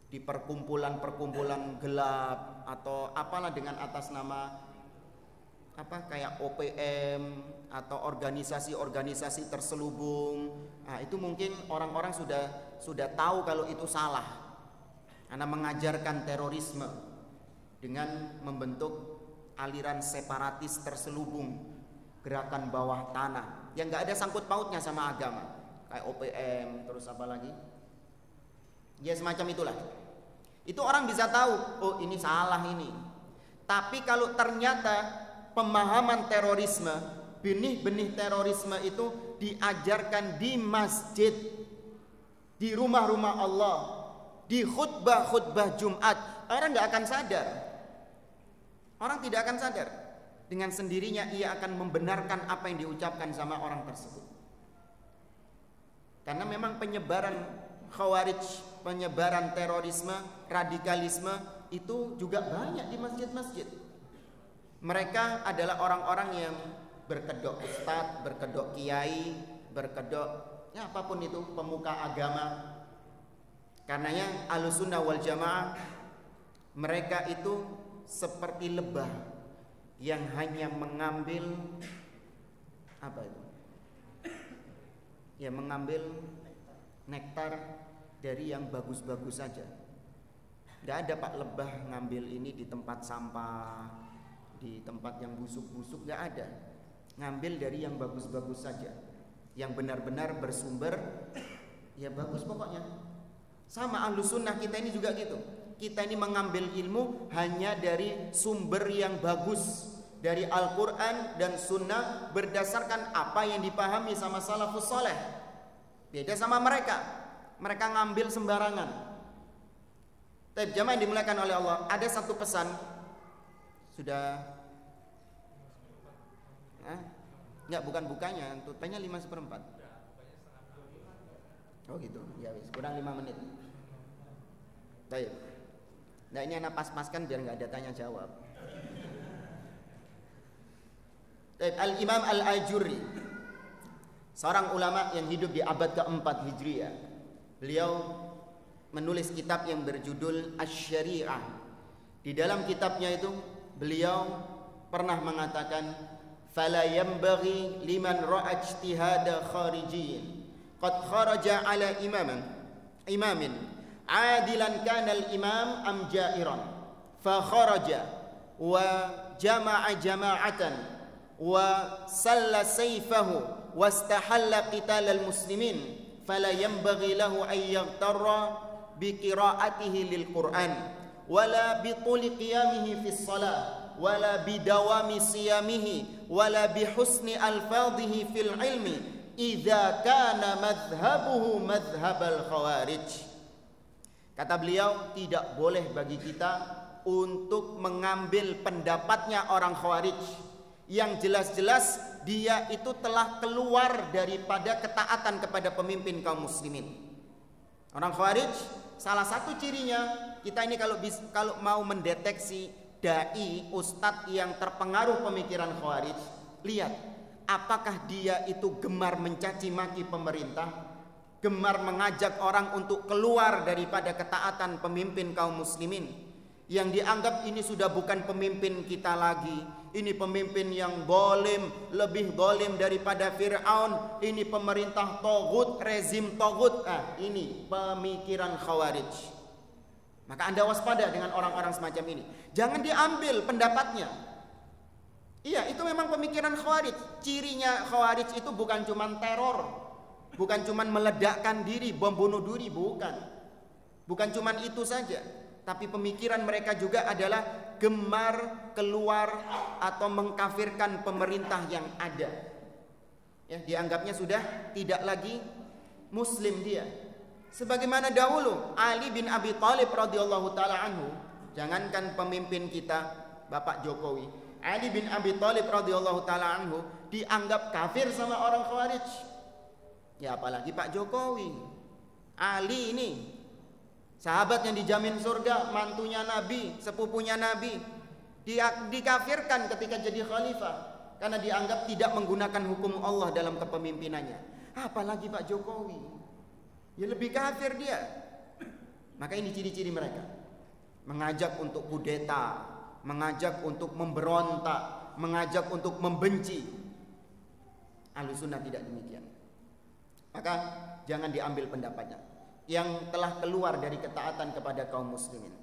Di perkumpulan-perkumpulan gelap atau apalah dengan atas nama kayak OPM atau organisasi-organisasi terselubung. Nah, itu mungkin orang-orang sudah tahu kalau itu salah. Karena mengajarkan terorisme dengan membentuk aliran separatis terselubung, gerakan bawah tanah yang nggak ada sangkut pautnya sama agama, kayak OPM, terus apa lagi? Ya semacam itulah. Itu orang bisa tahu, oh ini salah ini. Tapi kalau ternyata pemahaman terorisme, benih-benih terorisme itu diajarkan di masjid, di rumah-rumah Allah, di khutbah-khutbah Jumat, orang nggak akan sadar. Orang tidak akan sadar. Dengan sendirinya ia akan membenarkan apa yang diucapkan sama orang tersebut. Karena memang penyebaran Khawarij, penyebaran terorisme, radikalisme itu juga banyak di masjid-masjid. Mereka adalah orang-orang yang berkedok ustadz, berkedok kiai, berkedok ya apapun itu, pemuka agama. Karenanya Ahlussunnah wal Jamaah, mereka itu seperti lebah yang hanya mengambil apa itu? Ya mengambil nektar dari yang bagus-bagus saja. Tidak ada Pak lebah ngambil ini di tempat sampah, di tempat yang busuk-busuk, tidak ada. Ngambil dari yang bagus-bagus saja, yang benar-benar bersumber, ya bagus pokoknya. Sama Ahlussunnah kita ini juga gitu. Kita ini mengambil ilmu hanya dari sumber yang bagus, dari Al-Quran dan Sunnah, berdasarkan apa yang dipahami sama salafus saleh. Beda sama mereka ngambil sembarangan. Tapi jamaah yang dimuliakan oleh Allah, ada satu pesan. Sudah enggak, bukan bukanya, tutupnya 5/4. Oh gitu, ya wis, kurang 5 menit. Baik. Nah ini anak pas-paskan biar nggak ada tanya jawab. Al-Imam Al-Ajurri, seorang ulama yang hidup di abad ke-4 Hijriah. Beliau menulis kitab yang berjudul Asy-Syari'ah. Di dalam kitabnya itu beliau pernah mengatakan, "Fala yanbaghi liman ra'a ijtihada kharijiyyin qad kharaja ala imamin adilan kana al-imam am ja'iran fa kharaja wa jama'a jama'atan wa salla sayfahu wastahalla qital al-muslimin fala yanbaghi lahu an yaghtarra bi qira'atihi lil Qur'an wala bi tuli qiyamihi fi shalah wala bi dawami siyamihi wala bi husni alfadhihi fil ilmi idza kana madhhabuhu madhhabal khawarij." Kata beliau, tidak boleh bagi kita untuk mengambil pendapatnya orang Khawarij yang jelas-jelas dia itu telah keluar daripada ketaatan kepada pemimpin kaum muslimin. Orang Khawarij, salah satu cirinya, kita ini kalau mau mendeteksi dai, ustadz yang terpengaruh pemikiran Khawarij, lihat apakah dia itu gemar mencaci maki pemerintah, gemar mengajak orang untuk keluar daripada ketaatan pemimpin kaum muslimin, yang dianggap ini sudah bukan pemimpin kita lagi, Ini pemimpin yang zalim, lebih zalim daripada Fir'aun. Ini pemerintah togut, rezim togut. Ini pemikiran Khawarij. Maka Anda waspada dengan orang-orang semacam ini. Jangan diambil pendapatnya. Iya, itu memang pemikiran Khawarij. Cirinya Khawarij itu bukan cuma teror, bukan cuma meledakkan diri, bom bunuh diri, bukan. Bukan cuma itu saja. Tapi pemikiran mereka juga adalah gemar keluar atau mengkafirkan pemerintah yang ada. Ya, dianggapnya sudah tidak lagi muslim dia. Sebagaimana dahulu Ali bin Abi Thalib radhiyallahu taala anhu, jangankan pemimpin kita Bapak Jokowi, Ali bin Abi Thalib radhiyallahu taala anhu dianggap kafir sama orang Khawarij. Ya apalagi Pak Jokowi. Ali ini sahabat yang dijamin surga, mantunya Nabi, sepupunya Nabi, dia dikafirkan ketika jadi khalifah karena dianggap tidak menggunakan hukum Allah dalam kepemimpinannya. Apalagi Pak Jokowi, ya lebih kafir dia. Maka ini ciri-ciri mereka, mengajak untuk kudeta, mengajak untuk memberontak, mengajak untuk membenci. Ahlussunnah tidak demikian. Maka jangan diambil pendapatnya yang telah keluar dari ketaatan kepada kaum muslimin.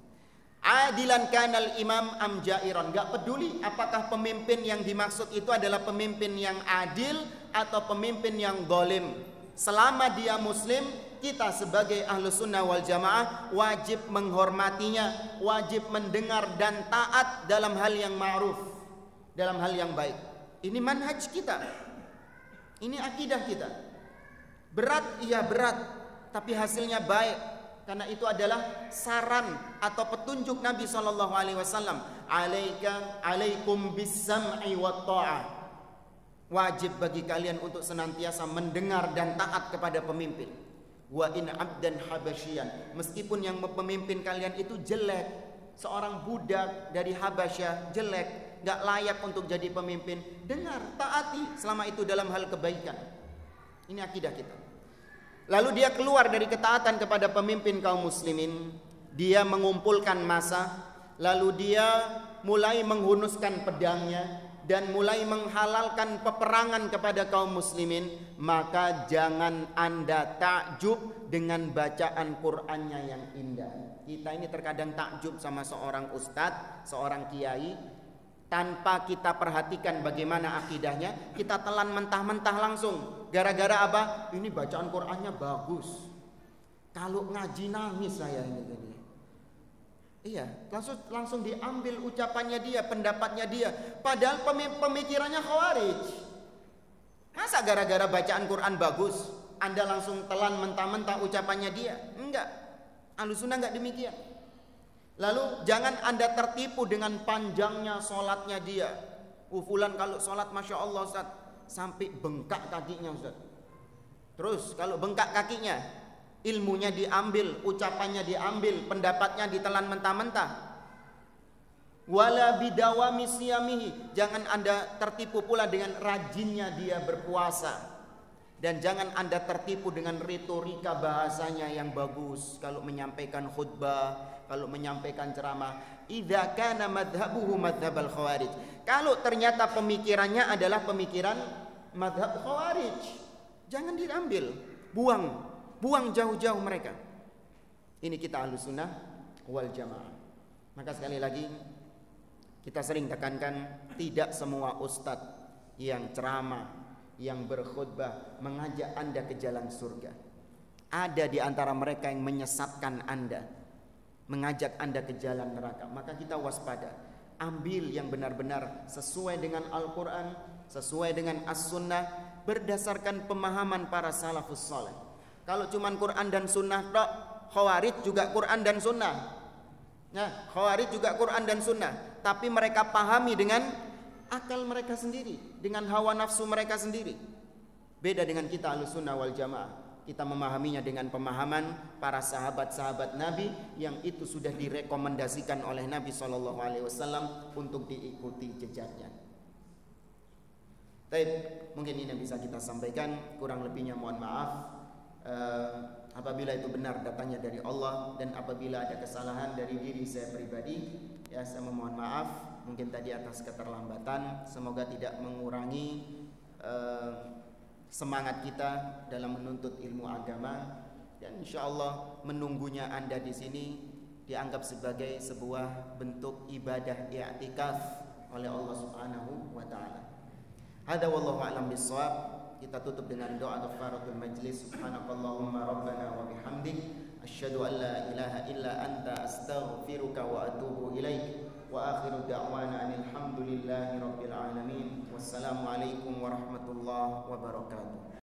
Adilan kanal imam am jairon, gak peduli apakah pemimpin yang dimaksud itu adalah pemimpin yang adil atau pemimpin yang zalim. Selama dia muslim, kita sebagai Ahlussunnah wal Jamaah wajib menghormatinya, wajib mendengar dan taat dalam hal yang ma'ruf, dalam hal yang baik. Ini manhaj kita, ini akidah kita. Berat, iya berat, tapi hasilnya baik, karena itu adalah saran atau petunjuk Nabi SAW. Alaikum bis-sam'i wat ta'ah. Wajib bagi kalian untuk senantiasa mendengar dan taat kepada pemimpin. Wa in abdan habasyian, meskipun yang pemimpin kalian itu jelek, seorang budak dari Habasyah jelek, gak layak untuk jadi pemimpin, dengar, taati selama itu dalam hal kebaikan. Ini akidah kita. Lalu dia keluar dari ketaatan kepada pemimpin kaum muslimin. Dia mengumpulkan massa, lalu dia mulai menghunuskan pedangnya dan mulai menghalalkan peperangan kepada kaum muslimin. Maka jangan Anda takjub dengan bacaan Qur'annya yang indah. Kita ini terkadang takjub sama seorang ustadz, seorang kiai, tanpa kita perhatikan bagaimana akidahnya, kita telan mentah-mentah langsung. Gara-gara apa? Ini bacaan Qur'annya bagus. Kalau ngaji nangis saya ini. Iya, langsung diambil ucapannya dia, pendapatnya dia. Padahal pemikirannya Khawarij. Masa gara-gara bacaan Qur'an bagus, Anda langsung telan mentah-mentah ucapannya dia? Enggak. Ahlussunnah enggak demikian. Lalu jangan Anda tertipu dengan panjangnya sholatnya dia. Fulan kalau sholat Masya Allah Ustaz, sampai bengkak kakinya Ustaz. Terus kalau bengkak kakinya, ilmunya diambil, ucapannya diambil, pendapatnya ditelan mentah-mentah. Wala bidawami siyamihi, jangan Anda tertipu pula dengan rajinnya dia berpuasa. Dan jangan Anda tertipu dengan retorika bahasanya yang bagus kalau menyampaikan khutbah, kalau menyampaikan ceramah. Idza kana madhhabuhu madhhabal khawarij, kalau ternyata pemikirannya adalah pemikiran madhab Khawarij, jangan diambil, buang jauh-jauh mereka. Ini kita Ahlussunnah wal Jamaah. Maka sekali lagi kita sering tekankan, tidak semua ustadz yang ceramah, yang berkhutbah mengajak Anda ke jalan surga. Ada di antara mereka yang menyesatkan Anda, mengajak Anda ke jalan neraka. Maka kita waspada, ambil yang benar-benar sesuai dengan Al-Quran, sesuai dengan As-Sunnah, berdasarkan pemahaman para salafus saleh. Kalau cuman Quran dan Sunnah tok, Khawarij juga Quran dan Sunnah. Nah, Khawarij juga Quran dan Sunnah, tapi mereka pahami dengan akal mereka sendiri, dengan hawa nafsu mereka sendiri. Beda dengan kita Ahlussunnah wal Jamaah. Kita memahaminya dengan pemahaman para sahabat-sahabat Nabi yang itu sudah direkomendasikan oleh Nabi SAW untuk diikuti jejaknya. Baik, mungkin ini yang bisa kita sampaikan. Kurang lebihnya mohon maaf. Apabila itu benar datangnya dari Allah, dan apabila ada kesalahan dari diri saya pribadi, ya saya memohon maaf. mungkin tadi atas keterlambatan. Semoga tidak mengurangi semangat kita dalam menuntut ilmu agama, dan insyaallah menunggunya Anda di sini dianggap sebagai sebuah bentuk ibadah i'tikaf oleh Allah Subhanahu wa taala. Hada wallahu a'lam bissawab. Kita tutup dengan doa kafaratul majlis. Subhanakallahumma rabbana wa bihamdik asyhadu an la ilaha illa anta astaghfiruka wa atubu ilaik. Wa akhiru da'wana anil hamdulillahi rabbil alamin. Wassalamu alaikum warahmatullahi wabarakatuh.